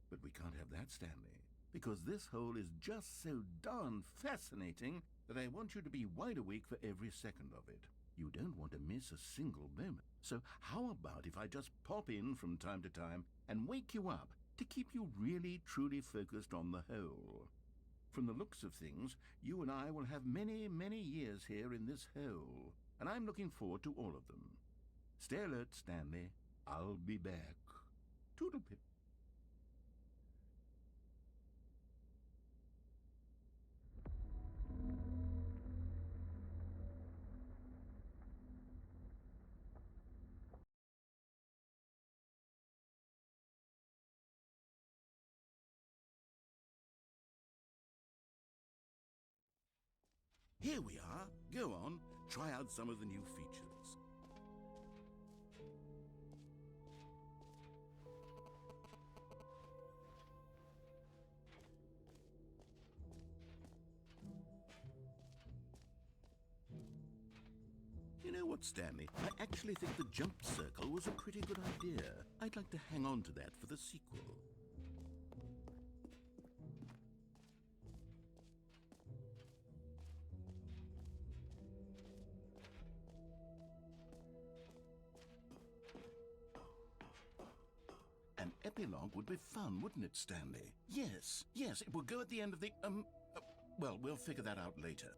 But we can't have that, Stanley, because this hole is just so darn fascinating that I want you to be wide awake for every second of it. You don't want to miss a single moment. So how about if I just pop in from time to time and wake you up to keep you really, truly focused on the hole? From the looks of things, you and I will have many, many years here in this hole, and I'm looking forward to all of them. Stay alert, Stanley. I'll be back. Toodle-pip. Here we are. Go on, try out some of the new features. You know what, Stanley? I actually think the jump circle was a pretty good idea. I'd like to hang on to that for the sequel. An epilogue would be fun, wouldn't it, Stanley? Yes, it will go at the end of the, well, we'll figure that out later.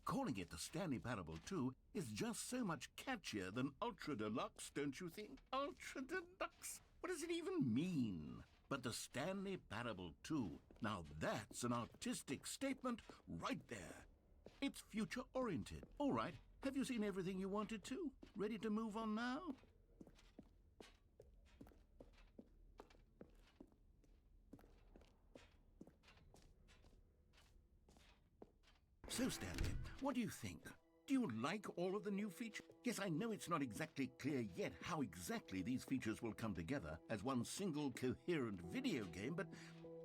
Calling it the Stanley Parable 2 is just so much catchier than Ultra Deluxe, don't you think? Ultra Deluxe? What does it even mean? But the Stanley Parable 2, now that's an artistic statement right there. It's future-oriented. All right, have you seen everything you wanted to? Ready to move on now? So, Stanley, what do you think? Do you like all of the new features? Yes, I know it's not exactly clear yet how exactly these features will come together as one single coherent video game, but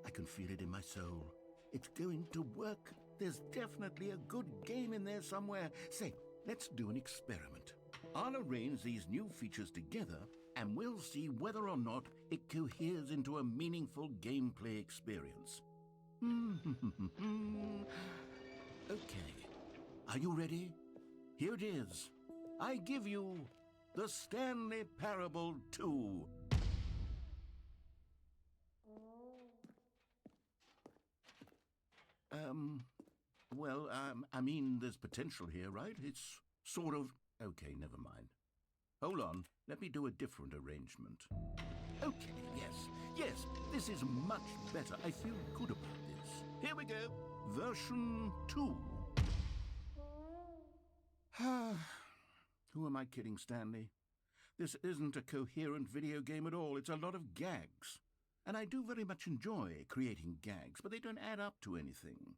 I can feel it in my soul. It's going to work. There's definitely a good game in there somewhere. Say, let's do an experiment. I'll arrange these new features together, and we'll see whether or not it coheres into a meaningful gameplay experience. Okay, are you ready? Here it is. I give you the Stanley Parable 2. I mean, there's potential here, right? It's sort of... Okay, never mind. Hold on, let me do a different arrangement. Okay, yes, this is much better. I feel good about this. Here we go. Version 2. Who am I kidding, Stanley? This isn't a coherent video game at all. It's a lot of gags. And I do very much enjoy creating gags, but they don't add up to anything.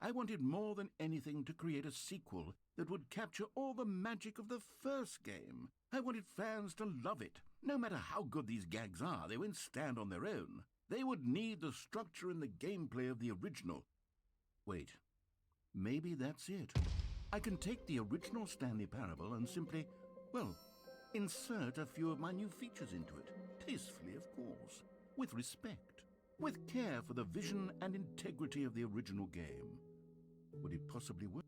I wanted more than anything to create a sequel that would capture all the magic of the first game. I wanted fans to love it. No matter how good these gags are, they won't stand on their own. They would need the structure and the gameplay of the original. Wait, maybe that's it. I can take the original Stanley Parable and simply, well, insert a few of my new features into it. Tastefully, of course. With respect. With care for the vision and integrity of the original game. Would it possibly work?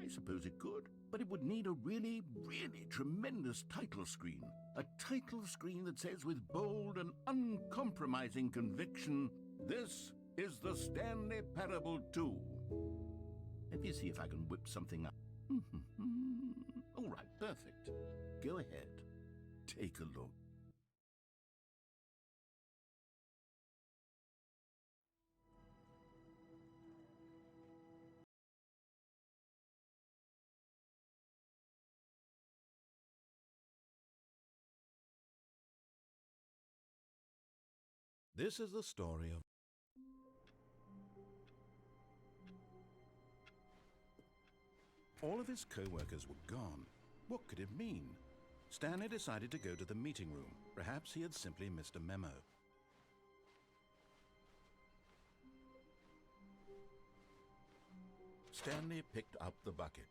I
I suppose it could, but it would need a really, really tremendous title screen. A title screen that says with bold and uncompromising conviction, "This is the Stanley Parable 2. Let me see if I can whip something up. All right, perfect. Go ahead. Take a look.
This is the story of... All of his co-workers were gone. What could it mean? Stanley decided to go to the meeting room. Perhaps he had simply missed a memo. Stanley picked up the bucket.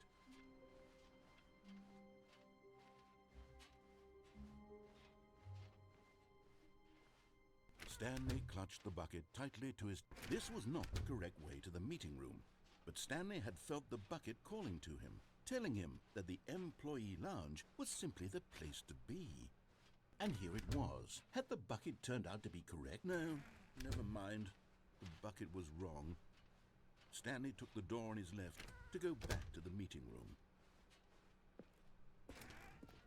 Stanley clutched the bucket tightly to his... This was not the correct way to the meeting room, but Stanley had felt the bucket calling to him, telling him that the employee lounge was simply the place to be. And here it was. Had the bucket turned out to be correct? No, never mind. The bucket was wrong. Stanley took the door on his left to go back to the meeting room.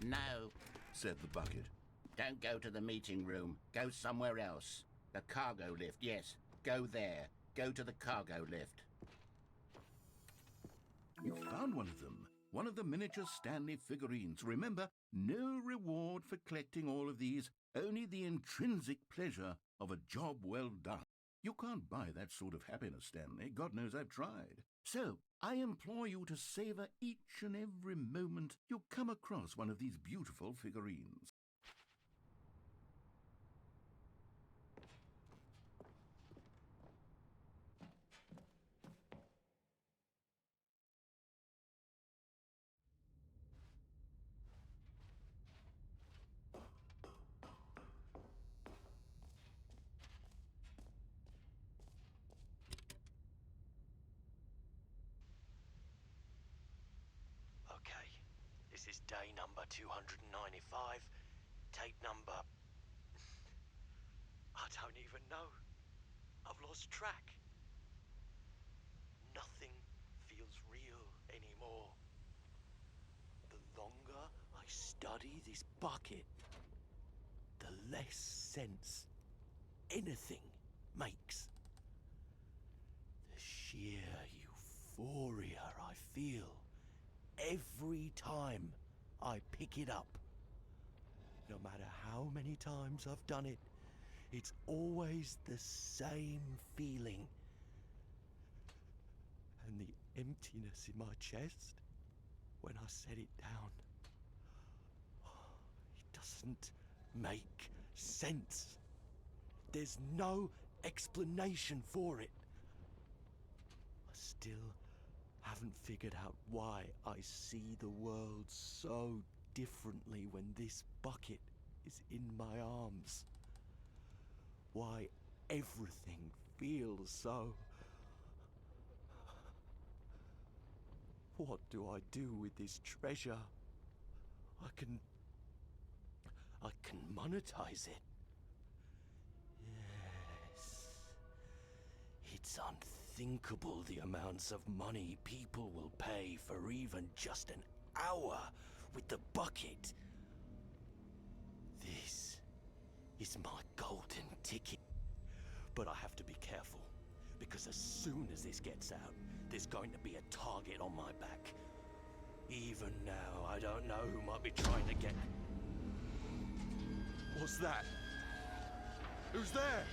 No,
Said the bucket.
don't go to the meeting room. Go somewhere else. The cargo lift, yes. Go there. Go to the cargo lift.
You found one of them. One of the miniature Stanley figurines. Remember, no reward for collecting all of these, only the intrinsic pleasure of a job well done. You can't buy that sort of happiness, Stanley. God knows I've tried. So, I implore you to savor each and every moment you come across one of these beautiful figurines.
Okay, this is day number 295. Tape number... I don't even know. I've lost track. Nothing feels real anymore. The longer I study this bucket, the less sense anything makes. The sheer euphoria I feel every time I pick it up. No matter how many times I've done it, it's always the same feeling. And the emptiness in my chest when I set it down. It doesn't make sense. There's no explanation for it. I still haven't figured out why I see the world so differently when this bucket is in my arms. Why everything feels so... What do I do with this treasure? I can monetize it. Yes. It's unthinkable the amounts of money people will pay for even just an hour with the bucket. This is my golden ticket. But I have to be careful, because as soon as this gets out, there's going to be a target on my back. Even now, I don't know who might be trying to get... What's that? Who's there?